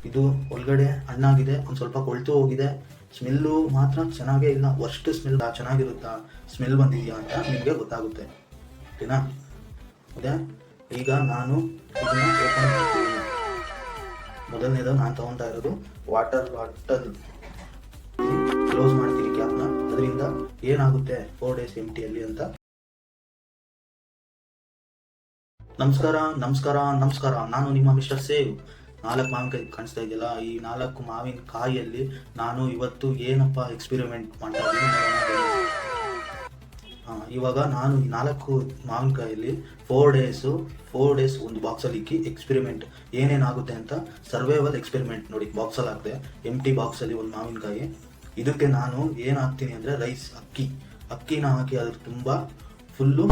ಇದು ಒಳಗಡೆ ಹಣ್ಣಾಗಿದೆ, ಒಂದು ಸ್ವಲ್ಪ ಕೊಳ್ತು ಹೋಗಿದೆ. ಸ್ಮೆಲ್ಲು ಮಾತ್ರ ಚೆನ್ನಾಗೇ ಇಲ್ಲ. Worst smell. ಚೆನ್ನಾಗಿರುತ್ತಾ, ಸ್ಮೆಲ್ ಬಂದಿದೆಯಾ ಅಂತ ನಿಮಗೆ ಗೊತ್ತಾಗುತ್ತೆ. ಓಕೆನಾ? ಅದೇ ಈಗ ನಾನು ಇದನ್ನ ಓಪನ್ ಮಾಡ್ತೀನಿ. ಮೊದಲನೇದು ನಾನು ತಗೊತಾ ಇರೋದು ವಾಟರ್ ಬಾಟಲ್. ಕ್ಲೋಸ್ ಮಾಡ್ತೀನಿ ಕ್ಯಾಪ್ನ. ಅದರಿಂದ ಏನಾಗುತ್ತೆ 4 days ಎಂಟಿಯಲ್ಲಿ ಅಂತ. ನಮಸ್ಕಾರ. ನಾನು ನಿಮ್ಮ ಮಿಸ್ಟರ್ ಸೇವ್. 4 ಮಾವಿನಕಾಯಿ ಕಾಣಿಸ್ತಾ ಇದೆಯಲ್ಲ, ಈ 4 ಮಾವಿನಕಾಯಿಯಲ್ಲಿ ನಾನು ಇವತ್ತು ಏನಪ್ಪ ಎಕ್ಸ್ಪೆರಿಮೆಂಟ್ ಮಾಡ್ತಾ ಇದ್ದೀನಿ. ಇವಾಗ ನಾನು ಈ 4 ಮಾವಿನಕಾಯಲ್ಲಿ 4 days ಒಂದು ಬಾಕ್ಸಲ್ಲಿ ಇಕ್ಕಿ ಎಕ್ಸ್ಪೆರಿಮೆಂಟ್ ಏನೇನಾಗುತ್ತೆ ಅಂತ ಸರ್ವೈವಲ್ ಎಕ್ಸ್ಪೆರಿಮೆಂಟ್ ನೋಡಿ. ಬಾಕ್ಸಲ್ಲಿ ಹಾಕಿದೆ, ಎಂಟಿ ಬಾಕ್ಸಲ್ಲಿ ಒಂದು ಮಾವಿನಕಾಯಿ. ಇದಕ್ಕೆ ನಾನು ಏನು ಹಾಕ್ತೀನಿ ಅಂದರೆ ರೈಸ್, ಅಕ್ಕಿನ ಹಾಕಿ ಅದ್ರ ತುಂಬ ಫುಲ್ಲು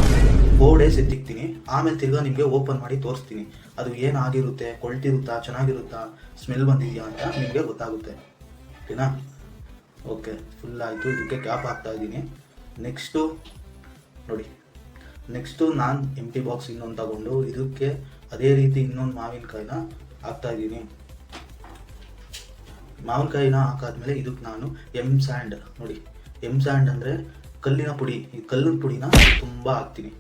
4 days ಎತ್ತಿಕ್ತೀನಿ. ಆಮೇಲೆ ತಿರ್ಗಾ ನಿಮಗೆ ಓಪನ್ ಮಾಡಿ ತೋರಿಸ್ತೀನಿ ಅದು ಏನಾಗಿರುತ್ತೆ, ಕೊಳ್ತಿರುತ್ತಾ, ಚೆನ್ನಾಗಿರುತ್ತಾ, ಸ್ಮೆಲ್ ಬಂದಿದೆಯಾ ಅಂತ ನಿಮಗೆ ಗೊತ್ತಾಗುತ್ತೆ. ಓಕೆನಾ? ಓಕೆ, ಫುಲ್ ಆಯಿತು. ಇದಕ್ಕೆ ಕ್ಯಾಪ್ ಹಾಕ್ತಾ ಇದ್ದೀನಿ. ನೆಕ್ಸ್ಟು ನಾನು ಎಂಟಿ ಬಾಕ್ಸ್ ಇನ್ನೊಂದು ತಗೊಂಡು ಇದಕ್ಕೆ ಅದೇ ರೀತಿ ಇನ್ನೊಂದು ಮಾವಿನಕಾಯಿನ ಹಾಕ್ತಾ ಇದ್ದೀನಿ. ಮಾವಿನಕಾಯಿನ ಹಾಕಾದ್ಮೇಲೆ ಇದಕ್ಕೆ ನಾನು ಸ್ಯಾಂಡ್ ನೋಡಿ, ಸ್ಯಾಂಡ್ ಅಂದರೆ ಕಲ್ಲಿನ ಪುಡಿ. ಈ ಕಲ್ಲಿನ ಪುಡಿನ ತುಂಬ ಹಾಕ್ತೀನಿ.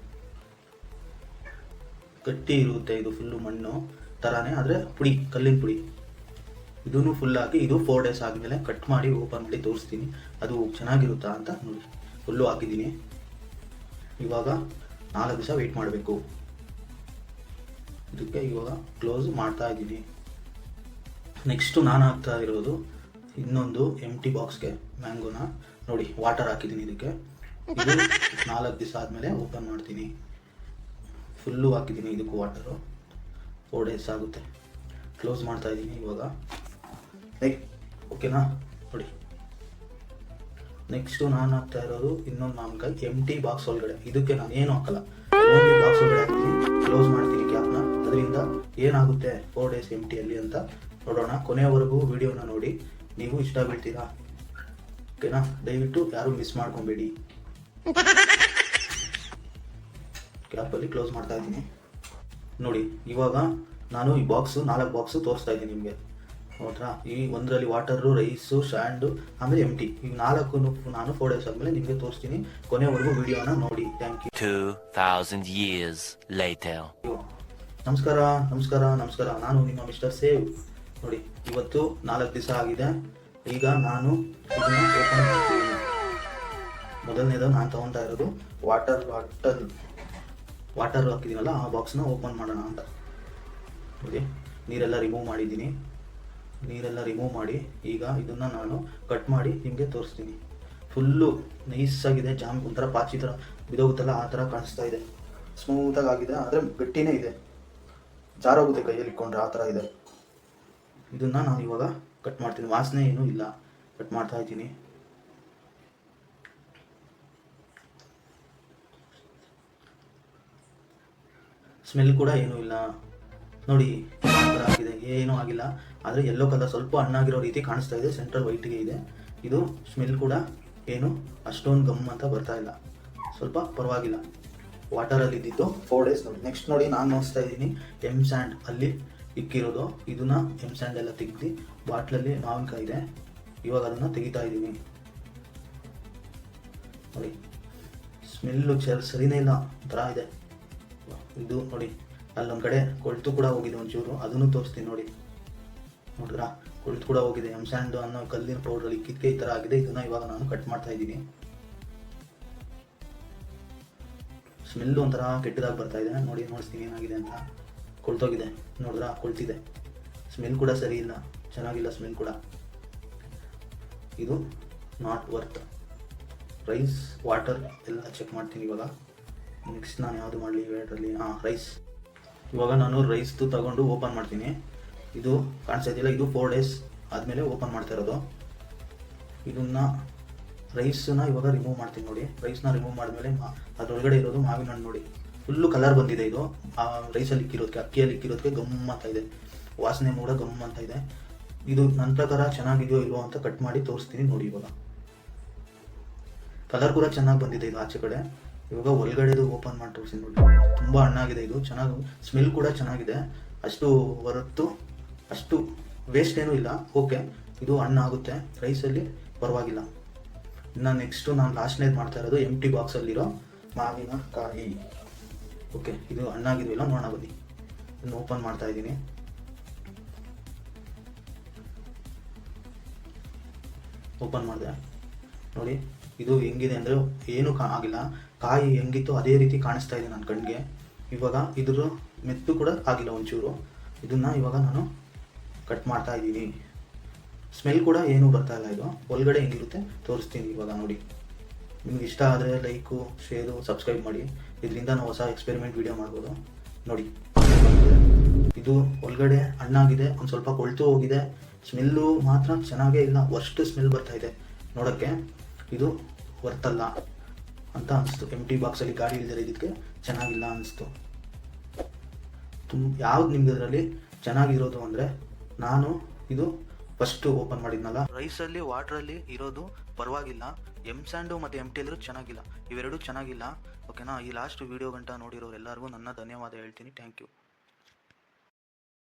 ಗಟ್ಟಿ ಇರುತ್ತೆ ಇದು, ಫುಲ್ಲು ಮಣ್ಣು ಥರನೇ, ಆದರೆ ಪುಡಿ, ಕಲ್ಲಿನ ಪುಡಿ. ಇದನ್ನು ಫುಲ್ ಹಾಕಿ ಇದು 4 days ಆದಮೇಲೆ ಕಟ್ ಮಾಡಿ ಓಪನ್ ಮಾಡಿ ತೋರಿಸ್ತೀನಿ ಅದು ಚೆನ್ನಾಗಿರುತ್ತಾ ಅಂತ ನೋಡಿ. ಫುಲ್ಲು ಹಾಕಿದ್ದೀನಿ. ಇವಾಗ 4 ದಿವಸ ವೆಯ್ಟ್ ಮಾಡಬೇಕು. ಇದಕ್ಕೆ ಇವಾಗ ಕ್ಲೋಸ್ ಮಾಡ್ತಾ ಇದ್ದೀನಿ. ನೆಕ್ಸ್ಟು ನಾನು ಹಾಕ್ತಾ ಇರೋದು ಇನ್ನೊಂದು ಎಂಟಿ ಬಾಕ್ಸ್ಗೆ ಮ್ಯಾಂಗೋನ ನೋಡಿ, ವಾಟರ್ ಹಾಕಿದ್ದೀನಿ ಇದಕ್ಕೆ. ಇದು 4 ದಿವಸ ಆದಮೇಲೆ ಓಪನ್ ಮಾಡ್ತೀನಿ. ಫುಲ್ಲು ಹಾಕಿದ್ದೀನಿ ಇದಕ್ಕೂ ವಾಟರು. 4 days ಆಗುತ್ತೆ. ಕ್ಲೋಸ್ ಮಾಡ್ತಾ ಇದ್ದೀನಿ ಇವಾಗ. ಓಕೆನಾ? ನೋಡಿ, ನೆಕ್ಸ್ಟು ನಾನು ಹಾಕ್ತಾ ಇರೋದು ಇನ್ನೊಂದು ಮಾವಿನಕಾಯಿ ಎಂಟಿ ಬಾಕ್ಸ್ ಒಳಗಡೆ. ಇದಕ್ಕೆ ನಾನು ಏನು ಹಾಕಲ್ಲ, ಓನ್ಲಿ ಬಾಕ್ಸ್ ಒಳಗಡೆ ಹಾಕ್ತೀನಿ. ಕ್ಲೋಸ್ ಮಾಡ್ತೀನಿ ಕ್ಯಾಪ್ನ. ಅದರಿಂದ ಏನಾಗುತ್ತೆ 4 days ಎಂಟಿಯಲ್ಲಿ ಅಂತ ನೋಡೋಣ. ಕೊನೆಯವರೆಗೂ ವಿಡಿಯೋನ ನೋಡಿ, ನೀವು ಇಷ್ಟ ಬೀಳ್ತೀರಾ. ಓಕೆನಾ? ದಯವಿಟ್ಟು ಯಾರು ಮಿಸ್ ಮಾಡ್ಕೊಬೇಡಿ. ಕ್ಯಾಪಲ್ಲಿ ಕ್ಲೋಸ್ ಮಾಡ್ತಾ ಇದ್ದೀನಿ ನೋಡಿ. ಇವಾಗ ನಾನು ಈ 4 ಬಾಕ್ಸು ತೋರಿಸ್ತಾ ಇದ್ದೀನಿ ನಿಮಗೆ. ಹೌದಾ? ಈ ಒಂದರಲ್ಲಿ ವಾಟರು, ರೈಸು, ಸ್ಯಾಂಡು, ಆಮೇಲೆ ಎಂಟಿ. ಈಗ 4 ನಾನು 4 days ಆದಮೇಲೆ ನಿಮಗೆ ತೋರಿಸ್ತೀನಿ. ಕೊನೆವರೆಗೂ ವಿಡಿಯೋನ ನೋಡಿ. Thank you. 2000 years later. ನಮಸ್ಕಾರ. ನಾನು ನಿಮ್ಮ ಮಿಸ್ಟರ್ ಸೇವ್. ನೋಡಿ, ಇವತ್ತು 4 ದಿವಸ ಆಗಿದೆ. ಈಗ ನಾನು ಇದನ್ನ ಓಪನ್ ಮಾಡ್ತೀನಿ. ಮೊದಲನೇದು ನಾನು ತಗೊತಾ ಇರೋದು ವಾಟರ್ ಬಾಟಲ್. ವಾಟರ್ ಹಾಕಿದ್ದೀನಲ್ಲ, ಆ ಬಾಕ್ಸ್ನ ಓಪನ್ ಮಾಡೋಣ ಅಂತ. ನೋಡಿ, ನೀರೆಲ್ಲ ರಿಮೂವ್ ಮಾಡಿದ್ದೀನಿ. ನೀರೆಲ್ಲ ರಿಮೂವ್ ಮಾಡಿ ಈಗ ಇದನ್ನು ನಾನು ಕಟ್ ಮಾಡಿ ನಿಮಗೆ ತೋರಿಸ್ತೀನಿ. ಫುಲ್ಲು ನೈಸಾಗಿದೆ. ಜಾಮ್ ಒಂಥರ ಪಾಚಿ ಥರ ಬಿದೋಗುತ್ತಲ್ಲ, ಆ ಥರ ಕಾಣಿಸ್ತಾ ಇದೆ. ಸ್ಮೂತಾಗಿ ಆಗಿದೆ, ಆದರೆ ಗಟ್ಟಿನೇ ಇದೆ. ಜಾರೋಗುತ್ತೆ ಕೈಯಲ್ಲಿ ಇಟ್ಕೊಂಡ್ರೆ, ಆ ಥರ ಇದೆ. ಇದನ್ನು ನಾನು ಇವಾಗ ಕಟ್ ಮಾಡ್ತೀನಿ. ವಾಸನೆ ಏನೂ ಇಲ್ಲ. ಕಟ್ ಮಾಡ್ತಾ ಇದ್ದೀನಿ. ಸ್ಮೆಲ್ ಕೂಡ ಏನೂ ಇಲ್ಲ ನೋಡಿ. ಆ ಥರ ಆಗಿದೆ, ಏನೂ ಆಗಿಲ್ಲ. ಆದರೆ ಯೆಲ್ಲೋ ಕಲರ್ ಸ್ವಲ್ಪ ಹಣ್ಣಾಗಿರೋ ರೀತಿ ಕಾಣಿಸ್ತಾ ಇದೆ. ಸೆಂಟ್ರಲ್ ವೈಟ್ಗೆ ಇದೆ. ಇದು ಸ್ಮೆಲ್ ಕೂಡ ಏನು ಅಷ್ಟೊಂದು ಗಮ್ ಅಂತ ಬರ್ತಾ ಇಲ್ಲ. ಸ್ವಲ್ಪ ಪರವಾಗಿಲ್ಲ. ವಾಟರಲ್ಲಿ ಇದ್ದಿದ್ದು 4 days ನೋಡಿ. ನೆಕ್ಸ್ಟ್ ನೋಡಿ, ನಾನು ನೋಡ್ತಾ ಇದ್ದೀನಿ ಸ್ಯಾಂಡ್ ಅಲ್ಲಿ ಇಕ್ಕಿರೋದು. ಇದನ್ನ ಸ್ಯಾಂಡ್ ಎಲ್ಲ ತೆಗೆದು ಬಾಟ್ಲಲ್ಲಿ ಮಾವಿನಕಾಯಿ ಇದೆ. ಇವಾಗ ಅದನ್ನು ತೆಗಿತಾ ಇದ್ದೀನಿ ನೋಡಿ. ಸ್ಮೆಲ್ಲು ಸರಿನೇ ಇಲ್ಲ, ಒಂಥರ ಇದೆ. ಇದು ನೋಡಿ, ಅಲ್ಲೊಂದು ಕಡೆ ಕೊಳ್ತು ಕೂಡ ಹೋಗಿದೆ ಒಂಚೂರು, ಅದನ್ನು ತೋರಿಸ್ತೀನಿ ನೋಡಿ. ನೋಡಿದ್ರಾ, ಕೊಳ್ತು ಕೂಡ ಹೋಗಿದೆ. ಸ್ಯಾಂಡ್ ಅನ್ನೋ ಕಲ್ಲಿನ ಪೌಡ್ರಲ್ಲಿ ಇಕ್ಕಿದ್ಕೆ ಈ ಥರ ಆಗಿದೆ. ಇದನ್ನು ಇವಾಗ ನಾನು ಕಟ್ ಮಾಡ್ತಾ ಇದ್ದೀನಿ. ಸ್ಮೆಲ್ಲು ಒಂಥರ ಕೆಟ್ಟದಾಗಿ ಬರ್ತಾ ಇದೆ. ನೋಡಿಸ್ತೀನಿ ಏನಾಗಿದೆ ಅಂತ. ಕೊಳ್ತೋಗಿದೆ ನೋಡಿದ್ರಾ, ಕೊಳ್ತಿದೆ. ಸ್ಮೆಲ್ ಕೂಡ ಸರಿ ಇಲ್ಲ, ಚೆನ್ನಾಗಿಲ್ಲ ಸ್ಮೆಲ್ ಕೂಡ. ಇದು ನಾಟ್ ವರ್ತ್. ರೈಸ್, ವಾಟರ್ ಎಲ್ಲ ಚೆಕ್ ಮಾಡ್ತೀನಿ ಇವಾಗ. ನೆಕ್ಸ್ಟ್ ನಾನು ಯಾವುದು ಮಾಡಲಿ ಇದರಲ್ಲಿ? ರೈಸ್. ಇವಾಗ ನಾನು ರೈಸ್ದು ತಗೊಂಡು ಓಪನ್ ಮಾಡ್ತೀನಿ. ಇದು ಕಾಣಿಸ್ತಾ ಇದೆಯಲ್ಲ, ಇದು 4 days ಆದಮೇಲೆ ಓಪನ್ ಮಾಡ್ತಾ ಇರೋದು. ಇದನ್ನು ರೈಸನ್ನ ಇವಾಗ ರಿಮೂವ್ ಮಾಡ್ತೀನಿ ನೋಡಿ. ರೈಸ್ನ ರಿಮೂವ್ ಮಾಡಿದ್ಮೇಲೆ ಅದರೊಳಗಡೆ ಇರೋದು ಮಾವಿನ ಹಣ್ಣು ನೋಡಿ. ಫುಲ್ಲು ಕಲರ್ ಬಂದಿದೆ. ಇದು ರೈಸಲ್ಲಿ ಇಕ್ಕಿರೋದಕ್ಕೆ, ಅಕ್ಕಿಯಲ್ಲಿ ಇಕ್ಕಿರೋದಕ್ಕೆ ಗಮ್ ಅಂತ ಇದೆ. ವಾಸನೆ ಕೂಡ ಗಮ್ ಅಂತ ಇದೆ. ಇದು ನನ್ನ ಪ್ರಕಾರ ಚೆನ್ನಾಗಿದೆಯೋ ಇಲ್ವೋ ಅಂತ ಕಟ್ ಮಾಡಿ ತೋರಿಸ್ತೀನಿ ನೋಡಿ. ಇವಾಗ ಕಲರ್ ಕೂಡ ಚೆನ್ನಾಗಿ ಬಂದಿದೆ ಇದು ಆಚೆ ಕಡೆ. ಇವಾಗ ಒಳಗಡೆದು ಓಪನ್ ಮಾಡಿ ತೋರಿಸ್ತೀನಿ ನೋಡಿ. ತುಂಬ ಹಣ್ಣಾಗಿದೆ ಇದು. ಚೆನ್ನಾಗಿ ಸ್ಮೆಲ್ ಕೂಡ ಚೆನ್ನಾಗಿದೆ. ಅಷ್ಟು ಹೊರತು ಅಷ್ಟು ವೇಸ್ಟ್ ಏನೂ ಇಲ್ಲ, ಓಕೆ. ಇದು ಹಣ್ಣಾಗುತ್ತೆ ರೈಸಲ್ಲಿ, ಪರವಾಗಿಲ್ಲ. ಇನ್ನು ನೆಕ್ಸ್ಟು ನಾನು ಲಾಸ್ಟ್ನೇದು ಮಾಡ್ತಾ ಇರೋದು ಎಂಟಿ ಬಾಕ್ಸಲ್ಲಿರೋ ಮಾವಿನಕಾಯಿ. ಓಕೆ, ಇದು ಹಣ್ಣಾಗಿದೆಯಲ್ಲ ನೋಡೋಣ ಬನ್ನಿ. ಇದನ್ನು ಓಪನ್ ಮಾಡ್ತಾ ಇದ್ದೀನಿ. ಓಪನ್ ಮಾಡಿದೆ ನೋಡಿ, ಇದು ಹೆಂಗಿದೆ ಅಂದರೆ ಏನೂ ಆಗಿಲ್ಲ. ಕಾಯಿ ಹೆಂಗಿತ್ತು ಅದೇ ರೀತಿ ಕಾಣಿಸ್ತಾ ಇದೆ ನನ್ನ ಕಣ್ಣಿಗೆ. ಇವಾಗ ಇದ್ರ ಮೆತ್ತು ಕೂಡ ಆಗಿಲ್ಲ ಒಂಚೂರು. ಇದನ್ನು ಇವಾಗ ನಾನು ಕಟ್ ಮಾಡ್ತಾ ಇದ್ದೀನಿ. ಸ್ಮೆಲ್ ಕೂಡ ಏನೂ ಬರ್ತಾ ಇಲ್ಲ. ಇದು ಒಳಗಡೆ ಹೆಂಗಿರುತ್ತೆ ತೋರಿಸ್ತೀನಿ ಇವಾಗ ನೋಡಿ. ನಿಮ್ಗೆ ಇಷ್ಟ ಆದರೆ ಲೈಕು, ಶೇರು, ಸಬ್ಸ್ಕ್ರೈಬ್ ಮಾಡಿ. ಇದರಿಂದ ನಾವು ಹೊಸ ಎಕ್ಸ್ಪೆರಿಮೆಂಟ್ ವೀಡಿಯೋ ಮಾಡ್ಬೋದು. ನೋಡಿ, ಇದು ಒಳಗಡೆ ಹಣ್ಣಾಗಿದೆ, ಒಂದು ಸ್ವಲ್ಪ ಕೊಳ್ತು ಹೋಗಿದೆ. ಸ್ಮೆಲ್ಲು ಮಾತ್ರ ಚೆನ್ನಾಗೇ ಇಲ್ಲ, ವರ್ಸ್ಟ್ ಸ್ಮೆಲ್ ಬರ್ತಾ ಇದೆ ನೋಡೋಕ್ಕೆ. ಇದು ವರ್ತಲ್ಲ ಅಂತ ಅನಿಸ್ತು. ಎಂಟಿ ಬಾಕ್ಸಲ್ಲಿ ಗಾಡಿ ಇಲ್ದಿರೋ ಇದಕ್ಕೆ ಚೆನ್ನಾಗಿಲ್ಲ ಅನಿಸ್ತು. ಯಾವ್ದು ನಿಮ್ಗೆ ಇದರಲ್ಲಿ ಚೆನ್ನಾಗಿರೋದು ಅಂದರೆ, ನಾನು ಇದು ಫಸ್ಟು ಓಪನ್ ಮಾಡಿದ್ನಲ್ಲ, ರೈಸಲ್ಲಿ ವಾಟ್ರಲ್ಲಿ ಇರೋದು ಪರವಾಗಿಲ್ಲ. ಸ್ಯಾಂಡು ಮತ್ತು ಎಂಟಿಯಲ್ಲರೂ ಚೆನ್ನಾಗಿಲ್ಲ, ಇವೆರಡೂ ಚೆನ್ನಾಗಿಲ್ಲ. ಓಕೆನಾ? ಈ ಲಾಸ್ಟ್ ವೀಡಿಯೋ ಗಂಟ ನೋಡಿರೋರು ಎಲ್ಲರಿಗೂ ನನ್ನ ಧನ್ಯವಾದ ಹೇಳ್ತೀನಿ. Thank you.